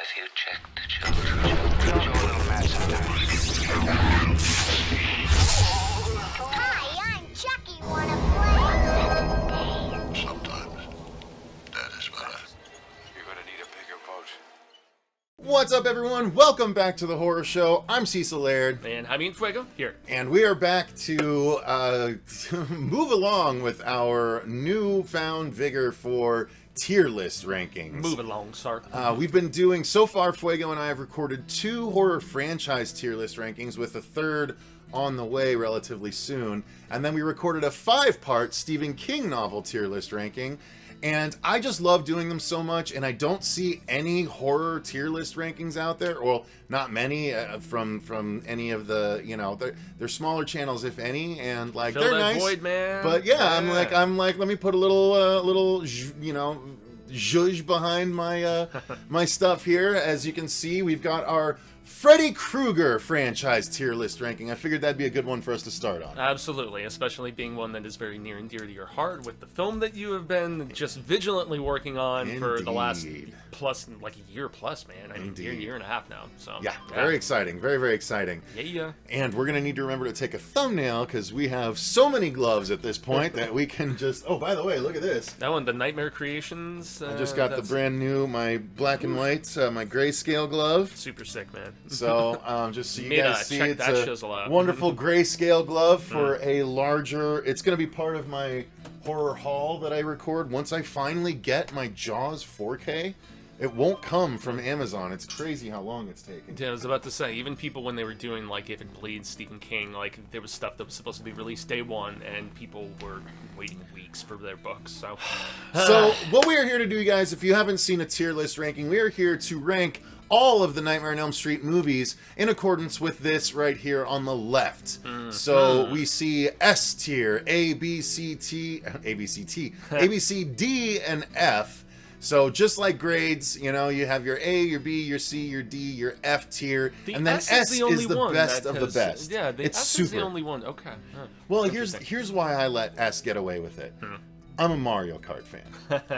Have you checked the children? You're a little mad sometimes. Hi, I'm Chucky. Wanna play? Sometimes. That is better. You're gonna need a bigger boat. What's up, everyone? Welcome back to the Horror Show. I'm Cecil Laird. And Jaime Fuego here. And we are back to move along with our newfound vigor for tier list rankings. Move along, sir. We've been doing, so far, Fuego and I have recorded 2 horror franchise tier list rankings with a third on the way relatively soon. And then we recorded a 5-part Stephen King novel tier list ranking. And I just love doing them so much, and I don't see any horror tier list rankings out there. Well, not many from any of the, you know, they're smaller channels, if any, and like Fill they're that nice. void, man. But yeah, I'm like, let me put a little, you know, zhuzh behind my my stuff here. As you can see, we've got our Freddy Krueger franchise tier list ranking. I figured that'd be a good one for us to start on. Absolutely, especially being one that is very near and dear to your heart with the film that you have been just vigilantly working on for the last plus, like a year plus, man. I mean, year and a half now. So yeah, very exciting. Very, very exciting. Yeah. And we're going to need to remember to take a thumbnail because we have so many gloves at this point that we can just... Oh, by the way, look at this. That one, the Nightmare Creations. I just got the brand new, my black and white, my grayscale glove. Super sick, man. So, just so you Meta, guys see, check it's that a shizzle out. wonderful grayscale glove for a larger... It's going to be part of my horror haul that I record. Once I finally get my Jaws 4K, it won't come from Amazon. It's crazy how long it's taking. Yeah, I was about to say, even people when they were doing, like, If It Bleeds, Stephen King, like, there was stuff that was supposed to be released day one, and people were waiting weeks for their books, so... So, what we are here to do, guys, if you haven't seen a tier list ranking, we are here to rank all of the Nightmare on Elm Street movies in accordance with this right here on the left. So, we see S tier, A, B, C, D, and F. So just like grades, you know, you have your A, your B, your C, your D, your F tier, and then S is the best of the best. Yeah, it's S super. is the only one. Okay. Well, here's why I let S get away with it. I'm a Mario Kart fan,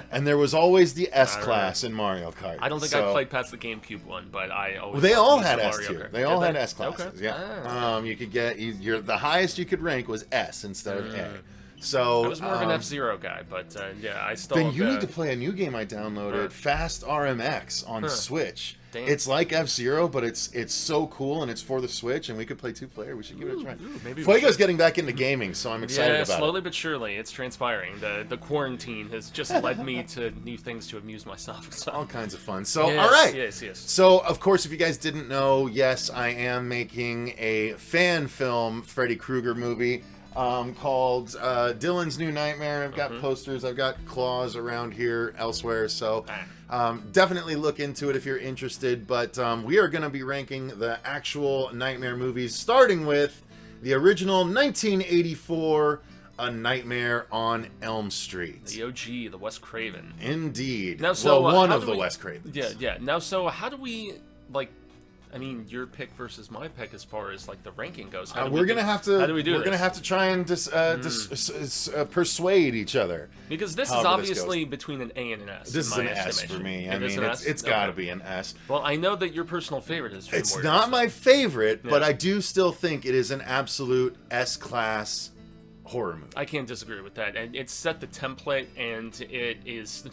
and there was always the S class in Mario Kart. I don't think I played past the GameCube one, but I always. Well, they all had S S tier. They all had S classes. Okay. Yeah. You could get the highest you could rank was S instead of A. So I was more of an F-Zero guy, but yeah, I still. Then you need to play a new game I downloaded, Fast RMX on Switch. Damn. It's like F-Zero, but it's so cool, and it's for the Switch, and we could play 2-player. We should give it a try. Maybe Fuego's getting back into gaming, so I'm excited about it. Yeah, slowly but surely, it's transpiring. The quarantine has just led me to new things to amuse myself. So. All kinds of fun. So, yes, all right. Yes. So, of course, if you guys didn't know, yes, I am making a fan film Freddy Krueger movie. Called Dylan's New Nightmare. I've got posters, I've got claws around here elsewhere, so definitely look into it if you're interested. But we are going to be ranking the actual Nightmare movies, starting with the original 1984 A Nightmare on Elm Street. The OG, the Wes Craven. Indeed. Now, so, one of the Wes Cravens. Yeah. Now, so how do we, like... I mean, your pick versus my pick as far as like the ranking goes. We're gonna have to. How do we do this? We're gonna have to try and persuade each other. Because this is obviously between an A and an S. This is an S for me. I mean, it's got to be an S. Well, I know that your personal favorite is. It's not my favorite, but I do still think it is an absolute S-class horror movie. I can't disagree with that, and it's set the template, and it is.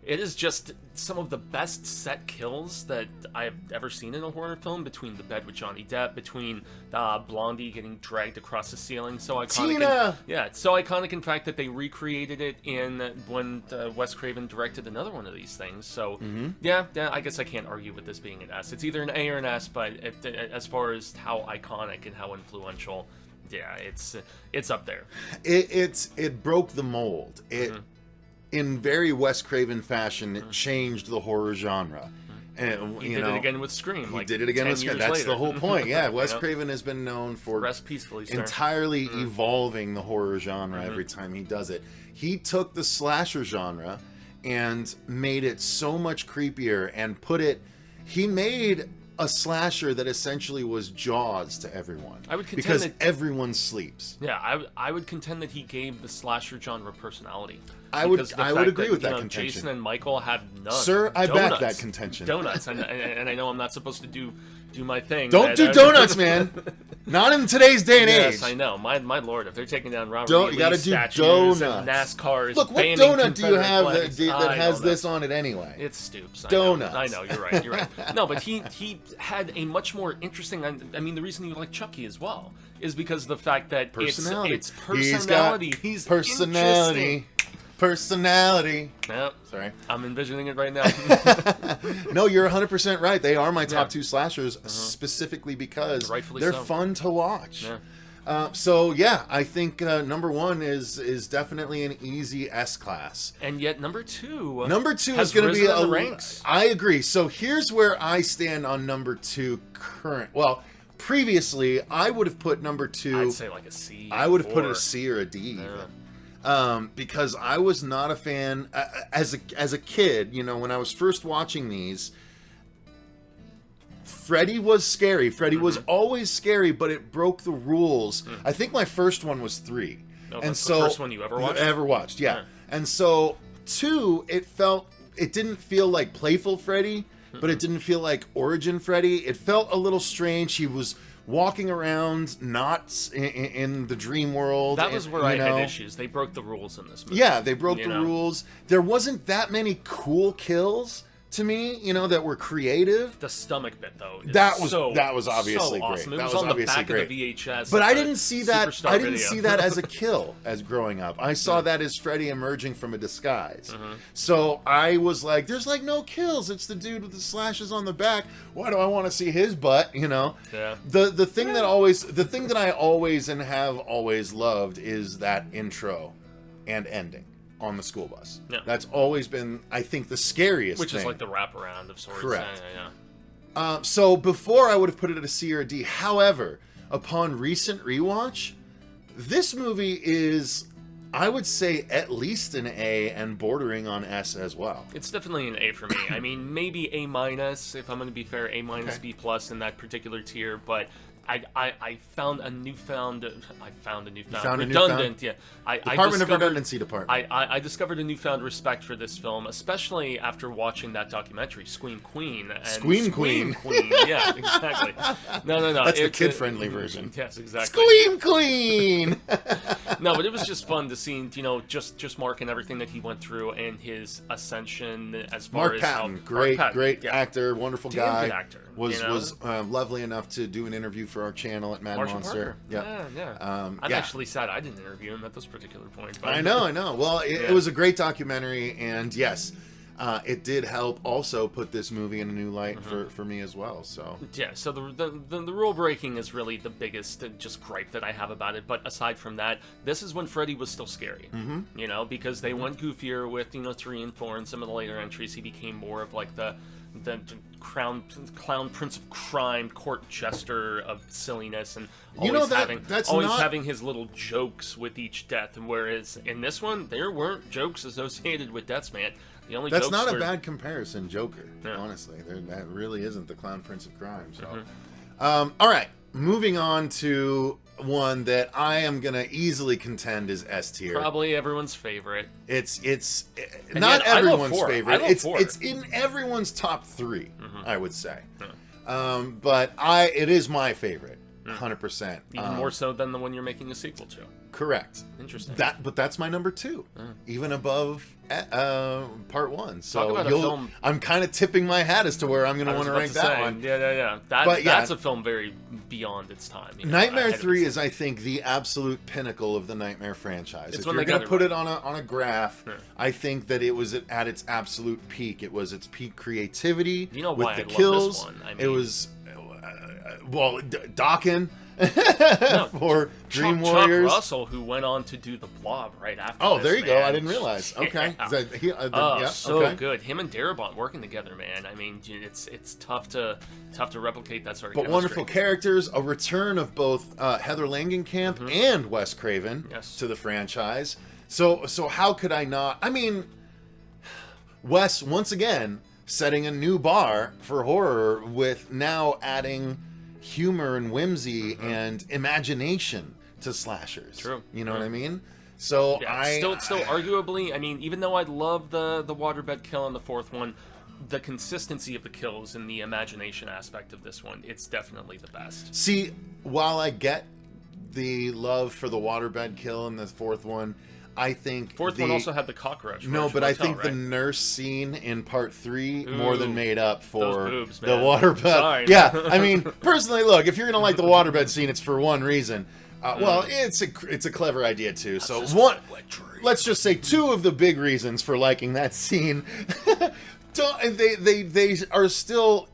It is just some of the best set kills that I've ever seen in a horror film, between the bed with Johnny Depp, between Blondie getting dragged across the ceiling. So iconic. Tina! So iconic in fact that they recreated it in when Wes Craven directed another one of these things. So yeah, I guess I can't argue with this being an S. It's either an A or an S, but as far as how iconic and how influential, yeah, it's up there. It broke the mold. In very Wes Craven fashion, it changed the horror genre. And he did it again with Scream. He did it again with Scream. That's the whole point. Yeah, Wes Craven has been known for rest peacefully, sir. Entirely evolving the horror genre every time he does it. He took the slasher genre and made it so much creepier and he made a slasher that essentially was Jaws to everyone. I would contend because that everyone sleeps. Yeah, I would contend that he gave the slasher genre personality. I would Because the agree fact with that, that contention. Jason and Michael have none. Sir, I back Donuts. that contention. Donuts, and I know I'm not supposed to do my thing. Don't do donuts, man. Not in today's day and age. Yes, I know. My lord, if they're taking down Robert You gotta do donuts. and NASCARs, Look, what banning donut do you Confederate have flags, that has don't know. this on it anyway? It's Stoops. Donuts. I know. You're right. You're right. No, but he had a much more interesting. I mean, the reason you like Chucky as well is because of the fact that Personality. it's personality. He's got personality. Personality. Yep. Sorry. I'm envisioning it right now. No, you're 100% right. They are my top two slashers specifically because Rightfully they're so. fun to watch. Yeah. So yeah, I think number one is definitely an easy S class. And yet number two is going to be in the ranks. I agree. So here's where I stand on number two current. Well, previously I would have put number two. I'd say like a C. I would have put it a or- C or a D. Even. Yeah. Because I was not a fan as a kid. You know, when I was first watching these, Freddy was scary. Freddy was always scary, but it broke the rules. I think my first one was 3, No, and that's so the first one you ever watched? yeah. Yeah. And so 2, it didn't feel like playful Freddy, but it didn't feel like origin Freddy. It felt a little strange. He was walking around not in the dream world. That was where you I know. had issues. They broke the rules in this movie. Yeah, they broke You the know? rules. There wasn't that many cool kills to me, you know, that were creative. The stomach bit, though, is That was so obviously great. awesome. It That was was on the obviously back great. of the VHS. But of I the didn't see that. Superstar I didn't video. see that as a kill as growing up. I saw that as Freddy emerging from a disguise. So I was like, "There's like no kills. It's the dude with the slashes on the back. Why do I want to see his butt?" You know. Yeah. The thing that I always and have always loved is that intro and ending on the school bus. Yeah. That's always been, I think, the scariest Which thing. is like the wraparound of sorts. Correct. Yeah. So before I would have put it at a C or a D. However, upon recent rewatch, this movie is, I would say, at least an A and bordering on S as well. It's definitely an A for me. I mean, maybe A minus, if I'm going to be fair, A minus, Okay. B plus in that particular tier, but I found a newfound redundant. Yeah, Department of Redundancy Department. I discovered a newfound respect for this film, especially after watching that documentary, Scream Queen. And Scream Queen. Yeah, exactly. No. That's the it's kid-friendly version. Yes, exactly. Scream Queen! No, but it was just fun to see, you know, just Mark and everything that he went through and his ascension as far Mark as Patton, how great yeah. actor, wonderful Damn guy. good actor, Was you know? was lovely enough to do an interview for our channel at Mad Marshall Monster. Parker. Yeah. I'm yeah. actually sad I didn't interview him at this particular point. But I know. Well, it was a great documentary, and yes, it did help also put this movie in a new light for me as well. So Yeah, so the rule breaking is really the biggest just gripe that I have about it. But aside from that, this is when Freddy was still scary. You know, because they went goofier with 3 and 4 and some of the later entries. He became more of like the clown prince of crime, court jester of silliness, and always having his little jokes with each death. And whereas in this one, there weren't jokes associated with deaths, man. The only that's jokes not were, a bad comparison, Joker. Yeah. Honestly, that really isn't the clown prince of crime. So, all right, moving on to one that I am gonna easily contend is S tier. probably everyone's favorite. It's And not yet, I love everyone's 4. favorite. I love 4. It's in everyone's top 3, I would say. But it is my favorite, 100%. Even more so than the one you're making a sequel to. Correct. Interesting. But that's my number 2, even above part 1. Talk So about a film- I'm kind of tipping my hat as to where I'm going to want to rank that one. Yeah. But yeah. That's a film very beyond its time. Nightmare ahead of 3 its is, I think, the absolute pinnacle of the Nightmare franchise. It's If when you're they going got to it put right. it on a graph, I think that it was at its absolute peak. It was its peak creativity. You know with why the I love kills. this one. I It mean- was Dawkins No, for Dream Chuck Warriors. Russell, who went on to do The Blob right after Oh, this, there you go. man. I didn't realize. Okay. Yeah. Is that, yeah, So okay. good. Him and Darabont working together, man. I mean, it's tough to replicate that sort of But chemistry. wonderful characters, a return of both Heather Langenkamp and Wes Craven Yes. to the franchise. So how could I not? I mean, Wes once again setting a new bar for horror with now adding humor and whimsy and imagination to slashers. True. You know what I mean? So Yeah, still arguably, I mean, even though I love the waterbed kill in the fourth one, the consistency of the kills and the imagination aspect of this one, it's definitely the best. See, while I get the love for the waterbed kill in the fourth one, I think Fourth one also had the cockroach. No, but motel, I think right? the nurse scene in part 3 more than made up for those boobs, the man. waterbed. Sorry. Yeah, I mean, personally, look, if you're gonna like the waterbed scene, it's for one reason. Well, it's a clever idea too. So one, let's just say 2 of the big reasons for liking that scene. They are still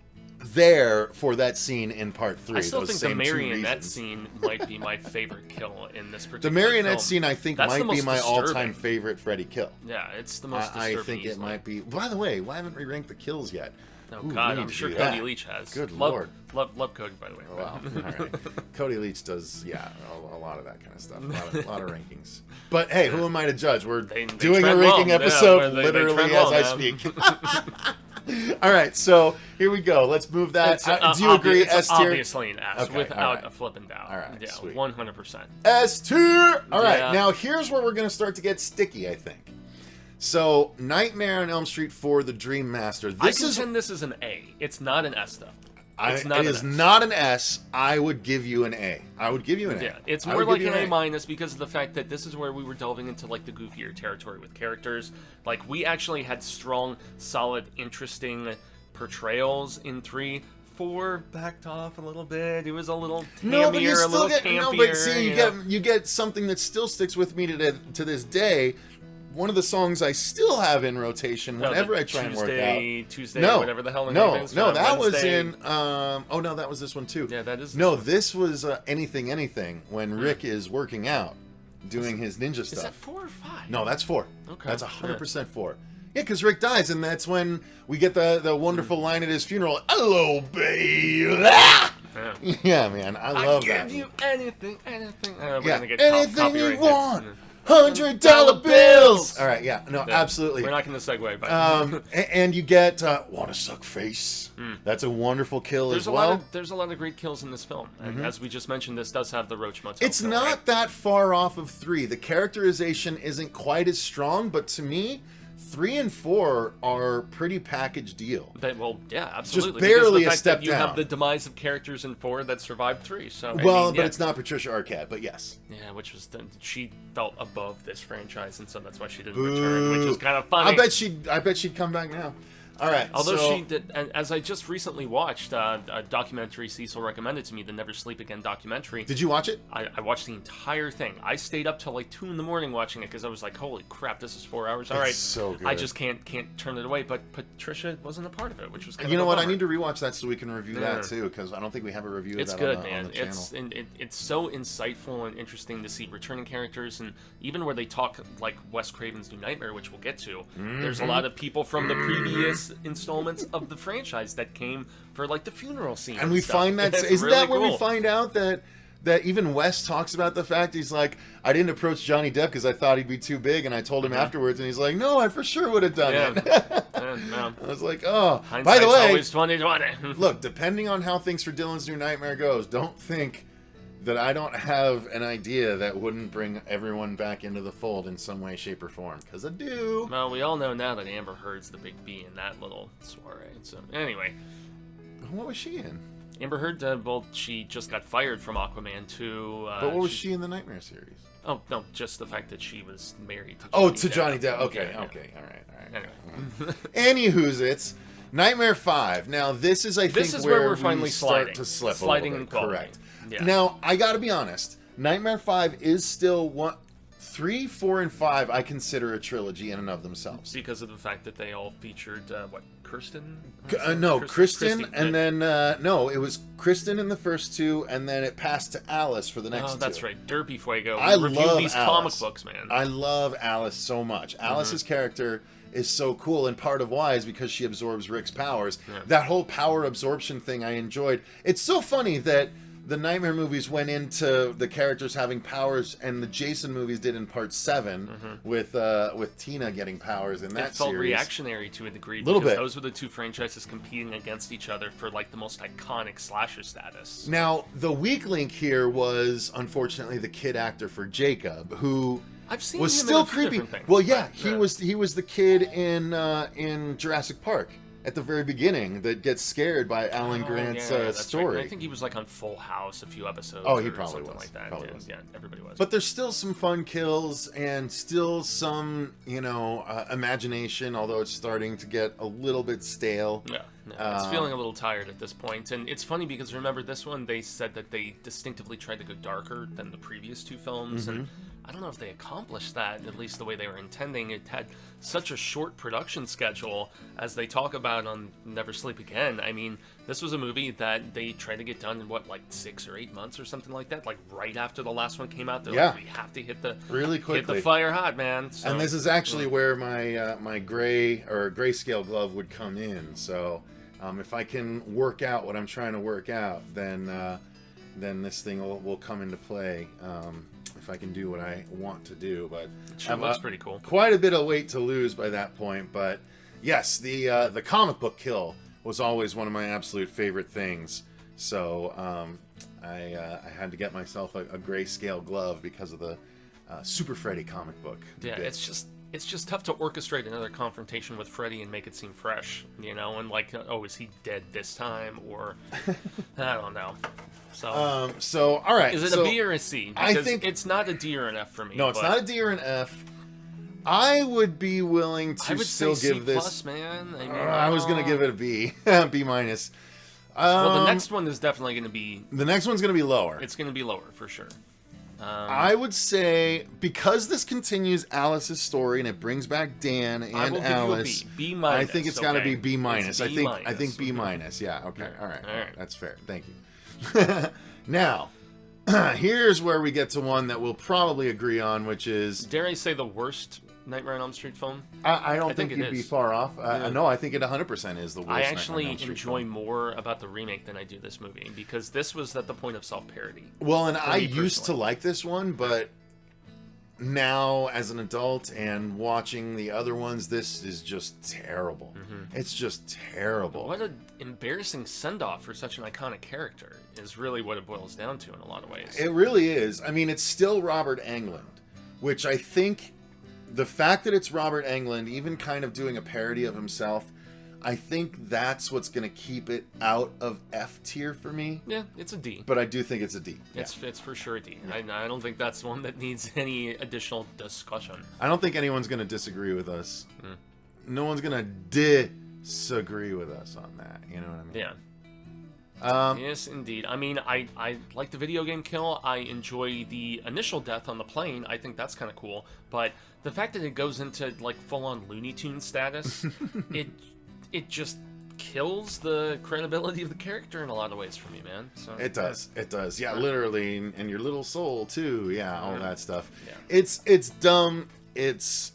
there for that scene in part 3. I still those think the same 2 marionette reasons. scene might be my favorite kill in this particular The marionette film. scene, I think, That's the might be most my all-time disturbing. favorite Freddy kill. Yeah, it's the most I disturbing. think it easily. might be. By the way, why haven't we ranked the kills yet? Oh Ooh, God, we need I'm to sure do Cody that. Leach has. Good love, lord. love Cody, by the way. Wow. All right. Cody Leach does, a lot of that kind of stuff. A lot of rankings. But hey, who am I to judge? We're They doing a trend ranking well. episode They literally trend as well, I man. speak. All right, so here we go. Let's move that. Do you agree? It's S tier. obviously an S, Okay, without all right. a flipping doubt. All right, yeah, sweet. 100%. S tier. All right, Yeah. now here's where we're gonna start to get sticky, I think. So, Nightmare on Elm Street 4: The Dream Master. I contend this is an A. It's not an S though. It's not it an is S. not an S. I would give you an A. I would give you an A. Yeah, it's I more would like give an you A minus because of the fact that this is where we were delving into like the goofier territory with characters. Like we actually had strong, solid, interesting portrayals in 3. 4 backed off a little bit. It was a little tammier, No, but you a still little get campier. no. But see, you know? you get something that still sticks with me to this day. One of the songs I still have in rotation No, whenever the I try and work Tuesday, out. whatever the hell the no, name is. no, that was Wednesday. in. Oh no, that was this one too. Yeah, that is. No, this was anything when Rick is working out, doing his ninja stuff. Is that 4 or 5? No, that's 4. Okay. That's 100% 4. Yeah, because Rick dies, and that's when we get the wonderful line at his funeral. Hello, baby. Yeah. Yeah, man, I love that. give you anything. We're Yeah, gonna get anything you copyright want. hits. $100 bills. All right, yeah, no, absolutely. We're not going to segue, but And you get wanna suck face. That's a wonderful kill there's as a well. lot of there's a lot of great kills in this film, and as we just mentioned, this does have the Roach Motel. It's kill, not right? that far off of 3. The characterization isn't quite as strong, but to me, 3 and 4 are pretty package deal. Well, yeah, absolutely. barely because the a fact step that you down. have the demise of characters in 4 that survived 3. So Well, I mean, but yeah. it's not Patricia Arquette, but yes. Yeah, which was she felt above this franchise, and so that's why she didn't return, which is kind of funny. I bet she'd come back now. All right. Although so, she did, and as I just recently watched a documentary Cecil recommended to me, the Never Sleep Again documentary. Did you watch it? I watched the entire thing. I stayed up till like 2 in the morning watching it because I was like, "Holy crap, this is 4 hours!" All right, so good. I just can't turn it away. But Patricia wasn't a part of it, which was kind You of know a what? I bummer. need to rewatch that so we can review Yeah. that too, because I don't think we have a review of It's that good, on man. the channel. It's so insightful and interesting to see returning characters, and even where they talk like Wes Craven's New Nightmare, which we'll get to. There's a lot of people from the previous installments of the franchise that came for like the funeral scene, And we stuff. find that It's isn't really that where we cool. find out that even Wes talks about the fact he's like, I didn't approach Johnny Depp because I thought he'd be too big, and I told him afterwards, and he's like, no, I for sure would have done it. No. I was like, oh. By Hindsight's the way, always 20/20. look, depending on how things for Dylan's New Nightmare goes, don't think that I don't have an idea that wouldn't bring everyone back into the fold in some way, shape, or form. Because I do. Well, we all know now that Amber Heard's the big B in that little soiree. So anyway, What was she in? Amber Heard, well, she just got fired from Aquaman 2. But what was she in the Nightmare series? Oh, no, just the fact that she was married to Johnny Depp. Okay, Yeah, yeah. okay, all right. Anyway. Anywho's it's Nightmare 5. Now this is, I think, This is where we're we finally start sliding. to slip Sliding a in little bit. quality. Correct. Yeah. Now I got to be honest. Nightmare 5 is still 3, 4, and 5. I consider a trilogy in and of themselves. Because of the fact that they all featured, Kirsten? No, Kristen, Christy. and then no, it was Kristen in the first 2, and then it passed to Alice for the next 2. Oh, that's right. Derpy Fuego. I We reviewed love these Alice. comic books, man. I love Alice so much. Alice's character is so cool, and part of why is because she absorbs Rick's powers. Yeah. That whole power absorption thing I enjoyed. It's so funny that the Nightmare movies went into the characters having powers, and the Jason movies did in part 7 with Tina getting powers in that It felt series. reactionary to a degree. Little because bit. Those were the two franchises competing against each other for like the most iconic slasher status. Now, the weak link here was, unfortunately, the kid actor for Jacob, who I've seen was him still in a few creepy. different things, Well, yeah, but, he was the kid in Jurassic Park at the very beginning that gets scared by Alan Grant's that's story. Right. I think he was like on Full House a few episodes. Oh, he or probably something was. like that. Probably Yeah, was. yeah, everybody was. But there's still some fun kills and still some, imagination, although it's starting to get a little bit stale. Yeah, it's feeling a little tired at this point. And it's funny because remember this one, they said that they distinctively tried to go darker than the previous two films. And I don't know if they accomplished that, at least the way they were intending. It had such a short production schedule, as they talk about on Never Sleep Again. I mean, this was a movie that they tried to get done in, like 6 or 8 months or something like that? Like, right after the last one came out, they're like, we have to hit the really quickly. Hit the fire hot, man. So, and this is actually where my grayscale glove would come in. So if I can work out what I'm trying to work out, then this thing will come into play. If I can do what I want to do, but it sure looks pretty cool. Quite a bit of weight to lose by that point, but yes, the comic book kill was always one of my absolute favorite things. So I had to get myself a grayscale glove because of the Super Freddy comic book. Yeah, it's just tough to orchestrate another confrontation with Freddy and make it seem fresh, and like, oh, is he dead this time, or I don't know. So all right. Is it a B or a C? Because I think it's not a D or an F for me. No, it's not a D or an F. I would be willing to still give this. C+, man. I mean, I was gonna give it a B, B minus. Well, the next one is definitely going to be. The next one's going to be lower. It's going to be lower for sure. I would say because this continues Alice's story and it brings back Dan and I will Alice. Give you a B minus. I think it's got to be B minus. I think B Mm-hmm. minus. Yeah. Okay. Yeah. All right. All right. That's fair. Thank you. Now, here's where we get to one that we'll probably agree on, which is. Dare I say the worst Nightmare on Elm Street film? I don't think you'd be far off. No, I think it 100% is the worst. I actually Nightmare on Elm Street enjoy film. more about the remake than I do this movie because this was at the point of self-parody. Well, and I used to personally. like this one, but now as an adult and watching the other ones, this is just terrible. It's just terrible. What an embarrassing send-off for such an iconic character is really what it boils down to in a lot of ways. It really is. I mean, it's still Robert Englund, which I think the fact that it's Robert Englund, even kind of doing a parody of himself, I think that's what's going to keep it out of F tier for me. Yeah, it's a D. But I do think it's a D. It's for sure a D. I don't think that's one that needs any additional discussion. I don't think anyone's going to disagree with us. No one's going to disagree with us on that. You know what I mean? Yeah. Yes, indeed. I mean, I like the video game kill. I enjoy the initial death on the plane. I think that's kind of cool. But the fact that it goes into like full-on Looney Tunes status, it just kills the credibility of the character in a lot of ways for me, man. So It does. Yeah, literally, and your little soul too. Yeah, all that stuff. Yeah. It's dumb. It's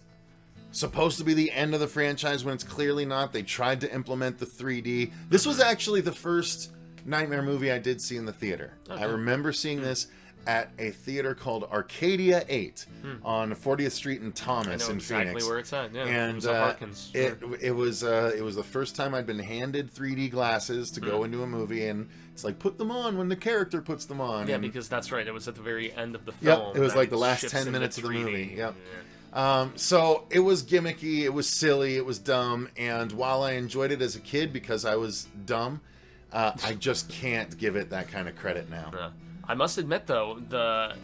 supposed to be the end of the franchise when it's clearly not. They tried to implement the 3D. This was actually the first Nightmare movie I did see in the theater. Okay. I remember seeing this at a theater called Arcadia 8 on 40th Street in Thomas in exactly Phoenix. where it's at. Yeah, And it was a Harkins. it was the first time I'd been handed 3D glasses to go into a movie, and it's like, put them on when the character puts them on. Yeah, and, because that's right. It was at the very end of the film. Yep, it was that like the last shifts 10 into minutes of the 3D. movie. Yep. Yeah. So it was gimmicky, it was silly, it was dumb, and while I enjoyed it as a kid because I was dumb, I just can't give it that kind of credit now. I must admit, though, the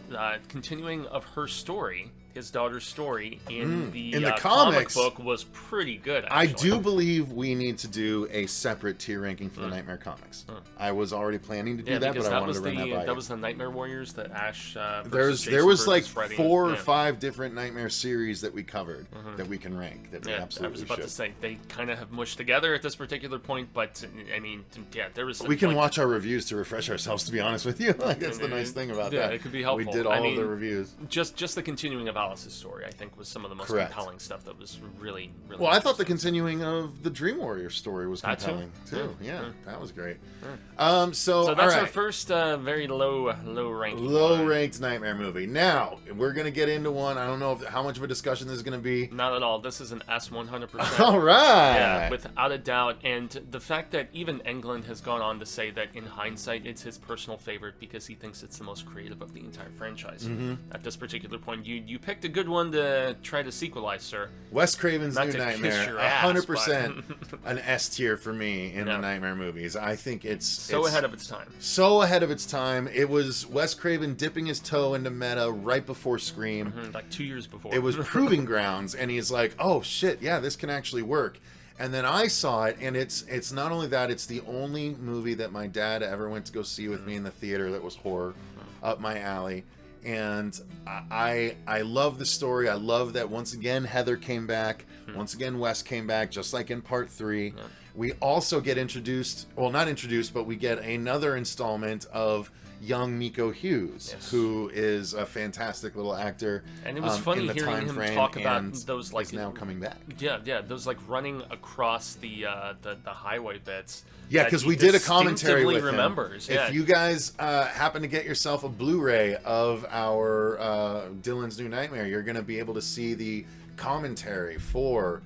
continuing of her story, his daughter's story, in the comics, comic book was pretty good, I actually. do believe we need to do a separate tier ranking for the Nightmare comics. I was already planning to do that, but I wanted to run that by you. That was the Nightmare Warriors that Ash there Jason was like versus Freddy. 4 or 5 different Nightmare series that we covered that we can rank, that we I absolutely was about should. to say, they kind of have mushed together at this particular point, but, I mean, yeah, there was... We can watch our reviews to refresh ourselves, to be honest with you. Like, that's the nice thing about that. Yeah, it could be helpful. We did all of the reviews. Just the continuing of Alice's story, I think, was some of the most compelling stuff that was really, really... Well, I thought the continuing of the Dream Warrior story was That too? compelling, too. Yeah, that was great. So So that's all our right. first very low ranking. Low-ranked Nightmare movie. Now, we're going to get into one. I don't know how much of a discussion this is going to be. Not at all. This is an S 100%. All right. Yeah, without a doubt. And the fact that even Englund has gone on to say that in hindsight, it's his personal favorite because he thinks it's the most creative of the entire franchise. At this particular point, you picked picked a good one to try to sequelize, sir. Wes Craven's Not New to kiss Nightmare, your ass, 100% an S tier for me in the Nightmare movies. I think it's ahead of its time. So ahead of its time. It was Wes Craven dipping his toe into meta right before Scream. Like 2 years before. It was proving grounds, and he's like, oh shit, yeah, this can actually work. And then I saw it, and it's not only that, it's the only movie that my dad ever went to go see with me in the theater that was horror, up my alley. And I love the story. I love that once again Heather came back. Once again Wes came back, just like in part 3. We also get introduced, well, not introduced, but we get another installment of young Miko Hughes, who is a fantastic little actor. And it was funny hearing him talk about those, like, is now coming back. Yeah, those like running across the highway bits. Yeah, because we did a commentary with remembers. him. If you guys happen to get yourself a Blu-ray of our Dylan's New Nightmare, you're going to be able to see the commentary for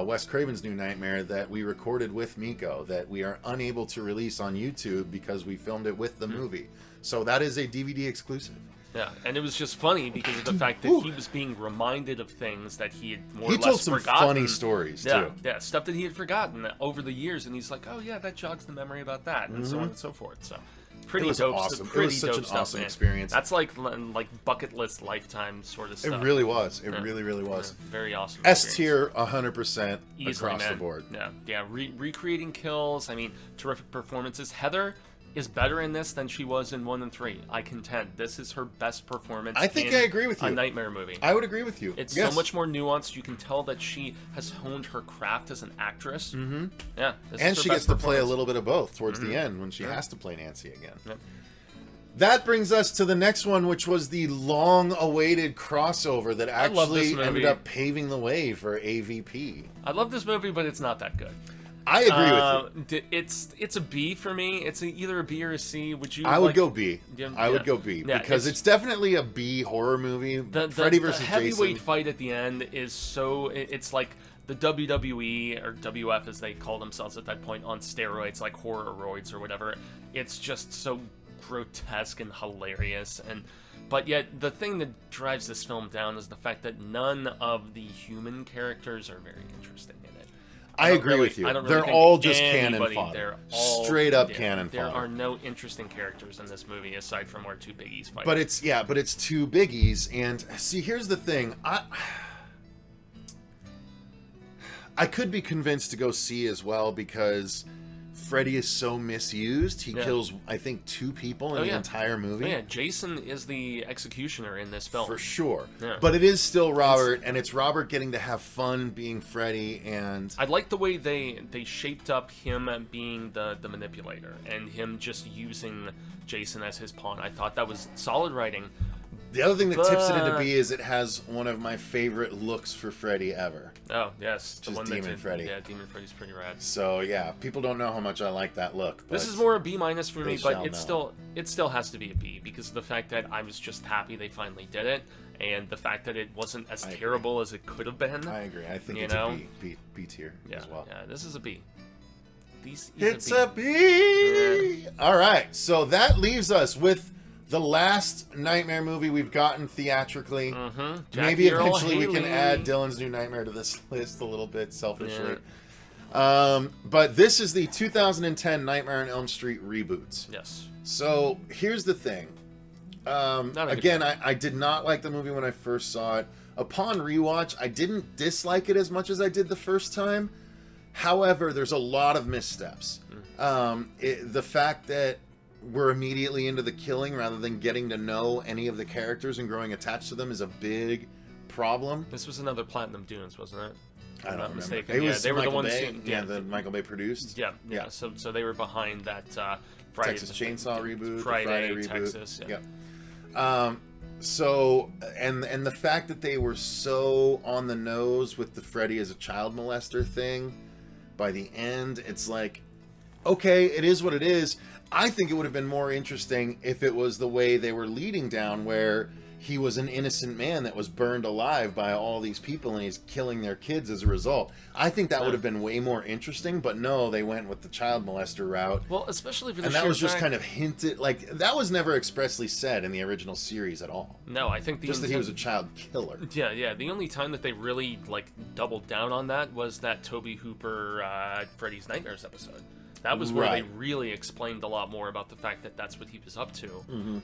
Wes Craven's New Nightmare that we recorded with Miko, that we are unable to release on YouTube because we filmed it with the movie. So that is a DVD exclusive. Yeah, and it was just funny because of the fact that he was being reminded of things that he had more or less told some forgotten. funny stories, too. Yeah, stuff that he had forgotten over the years, and he's like, oh yeah, that jogs the memory about that, and so on and so forth. So pretty it was dope. Awesome. Pretty it was such dope an stuff, awesome man. experience. That's like bucket list lifetime sort of stuff. It really was. It really, really was. Yeah, very awesome. S tier, 100% Easily, across man. the board. Yeah. Recreating kills. I mean, terrific performances. Heather is better in this than she was in 1 and 3. I contend this is her best performance. I think I agree with you. A Nightmare movie. I would agree with you. It's so much more nuanced. You can tell that she has honed her craft as an actress. Mm-hmm. Yeah, and she gets to play a little bit of both towards the end when she has to play Nancy again. Yep. That brings us to the next one, which was the long-awaited crossover that actually ended up paving the way for AVP. I love this movie, but it's not that good. I agree with you. It's a B for me. It's either a B or a C. Would you? I would go B. I would go B because it's definitely a B horror movie. Freddy versus Jason. The heavyweight fight at the end is so. It's like the WWE or WF as they call themselves at that point on steroids, like horroroids or whatever. It's just so grotesque and hilarious, but yet the thing that drives this film down is the fact that none of the human characters are very interesting in it. I agree with you. They're all just cannon fodder. They're all straight up cannon fodder. There are no interesting characters in this movie aside from our two biggies fighting. But it's two biggies, and see, here's the thing. I could be convinced to go see as well because Freddy is so misused. He kills, I think, 2 people in the entire movie. Oh, yeah, Jason is the executioner in this film. For sure. Yeah. But it is still Robert, and it's Robert getting to have fun being Freddy, and I like the way they shaped up him being the manipulator, and him just using Jason as his pawn. I thought that was solid writing. The other thing that tips it into B is it has one of my favorite looks for Freddy ever. Oh, yes. The one Demon Freddy. Yeah, Demon Freddy's pretty rad. So, yeah, people don't know how much I like that look. This is more a B- for me, but it still has to be a B because of the fact that I was just happy they finally did it, and the fact that it wasn't as terrible as it could have been. I agree. I think it's a B tier as well. Yeah, this is a B. It's a B! Yeah. All right, so that leaves us with the last Nightmare movie we've gotten theatrically. Maybe eventually we can add Dylan's New Nightmare to this list a little bit selfishly. Yeah. But this is the 2010 Nightmare on Elm Street reboots. Yes. So here's the thing. Again, I did not like the movie when I first saw it. Upon rewatch, I didn't dislike it as much as I did the first time. However, there's a lot of missteps. The fact that we're immediately into the killing rather than getting to know any of the characters and growing attached to them is a big problem. This was another Platinum Dunes, wasn't it? I don't remember. Mistaken. It was they were Michael the ones Bay. That Michael Bay produced. Yeah. So they were behind that Friday, Texas Chainsaw reboot, Friday reboot. Texas. Yeah. So and the fact that they were so on the nose with the Freddy as a child molester thing, by the end, it's like, okay, it is what it is. I think it would have been more interesting if it was the way they were leading down, where he was an innocent man that was burned alive by all these people, and he's killing their kids as a result. I think that would have been way more interesting, but no, they went with the child molester route. Well, especially for the and that sheer was just fact- kind of hinted, like, that was never expressly said in the original series at all. No, I think Just that he was a child killer. Yeah. The only time that they really like doubled down on that was that Toby Hooper Freddy's Nightmares episode. That was where they really explained a lot more about the fact that that's what he was up to.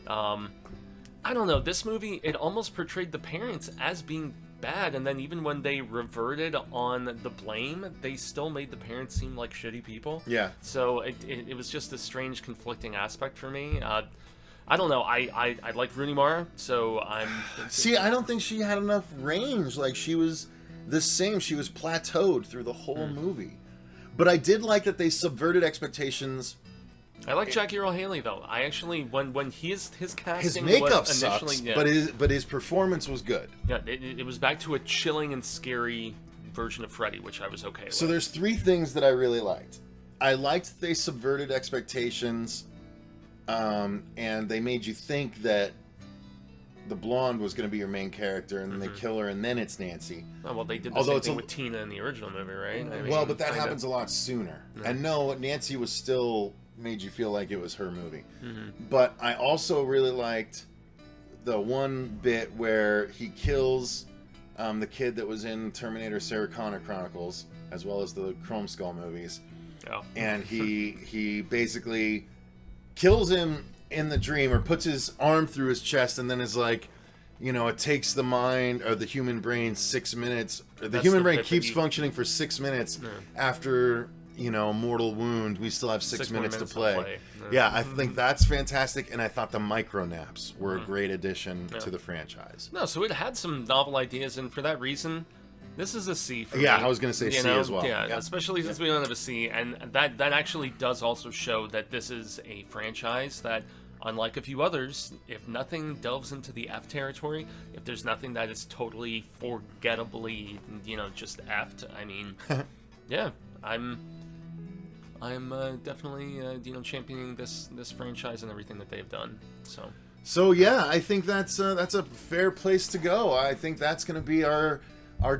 I don't know. This movie, it almost portrayed the parents as being bad, and then even when they reverted on the blame, they still made the parents seem like shitty people. Yeah. So it was just a strange, conflicting aspect for me. I don't know. I like Rooney Mara, so I'm... See, I don't think she had enough range. Like, she was the same. She was plateaued through the whole movie. But I did like that they subverted expectations. I like Jackie Earle Haley, though. I actually, when his casting His makeup was initially... sucks, but his performance was good. Yeah, it was back to a chilling and scary version of Freddy, which I was okay with. So there's 3 things that I really liked. I liked that they subverted expectations, and they made you think that the blonde was going to be your main character, and then they kill her, and then it's Nancy. Oh, well, they did the same thing with Tina in the original movie, right? I mean, well, but that happens a lot sooner. And no, Nancy was still made you feel like it was her movie. But I also really liked the one bit where he kills the kid that was in Terminator Sarah Connor Chronicles, as well as the Chrome Skull movies. Oh. And he basically kills him in the dream, or puts his arm through his chest, and then is like, you know, it takes the mind or the human brain 6 minutes. The human brain keeps functioning for 6 minutes after, you know, mortal wound. We still have 6 minutes to play. Yeah, I think that's fantastic, and I thought the micro naps were a great addition to the franchise. No, so it had some novel ideas, and for that reason, this is a C for me. Yeah, I was going to say C as well. Yeah, especially since we don't have a C, and that actually does also show that this is a franchise that, unlike a few others, if nothing delves into the F territory, if there's nothing that is totally forgettably, you know, just F'd, I mean, yeah, I'm definitely you know, championing this franchise and everything that they've done. So yeah, I think that's a fair place to go. I think that's going to be our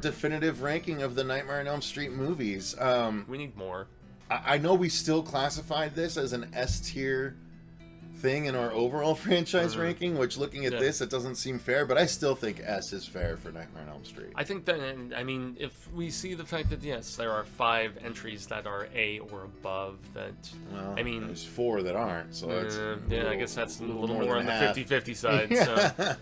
definitive ranking of the Nightmare on Elm Street movies. we need more. I know we still classified this as an S tier thing in our overall franchise ranking, which, looking at this, it doesn't seem fair, but I still think S is fair for Nightmare on Elm Street. I think that, I mean, if we see the fact that, yes, there are 5 entries that are A or above, that, Well, I mean... there's 4 that aren't, so it's... yeah, I guess that's a little more than on the half. 50-50 side, Yeah. so...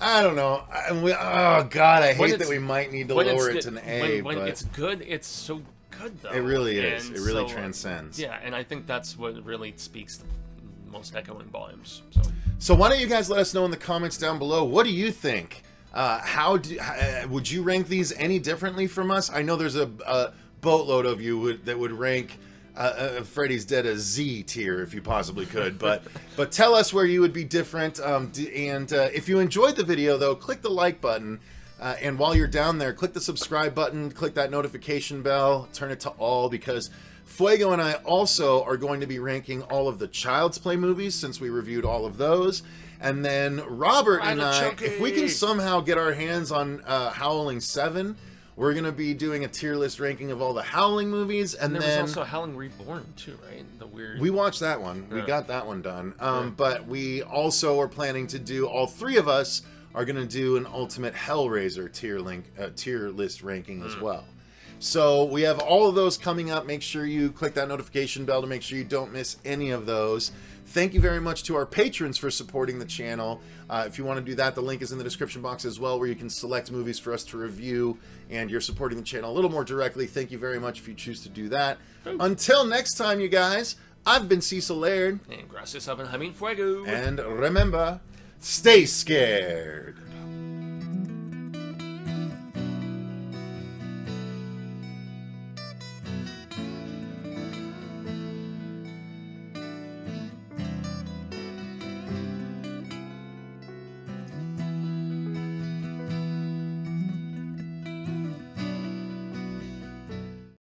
I don't know. Oh, God, I hate that it's- we might need to when lower it's it to good- an A, when but... it's good, it's so good, though. It really is. And It really so, transcends. Yeah, and I think that's what really speaks the most echoing volumes, So why don't you guys let us know in the comments down below, what do you think? Would you rank these any differently from us? I know there's a boatload of you that would rank Freddy's Dead a Z tier if you possibly could, but tell us where you would be different. And if you enjoyed the video, though, click the like button. And while you're down there, click the subscribe button, click that notification bell, turn it to all, because Fuego and I also are going to be ranking all of the Child's Play movies, since we reviewed all of those. And then Robert and I, if we can somehow get our hands on Howling 7, we're going to be doing a tier list ranking of all the Howling movies. And there then was also Howling Reborn, too, right? The weird... We watched that one. We got that one done. But we also are planning to do, all 3 of us are going to do an Ultimate Hellraiser tier list ranking as well. So we have all of those coming up. Make sure you click that notification bell to make sure you don't miss any of those. Thank you very much to our patrons for supporting the channel. If you want to do that, the link is in the description box as well, where you can select movies for us to review, and you're supporting the channel a little more directly. Thank you very much if you choose to do that. Until next time, you guys, I've been Cecil Laird. And gracias a Jaime Fuego. And remember, stay scared.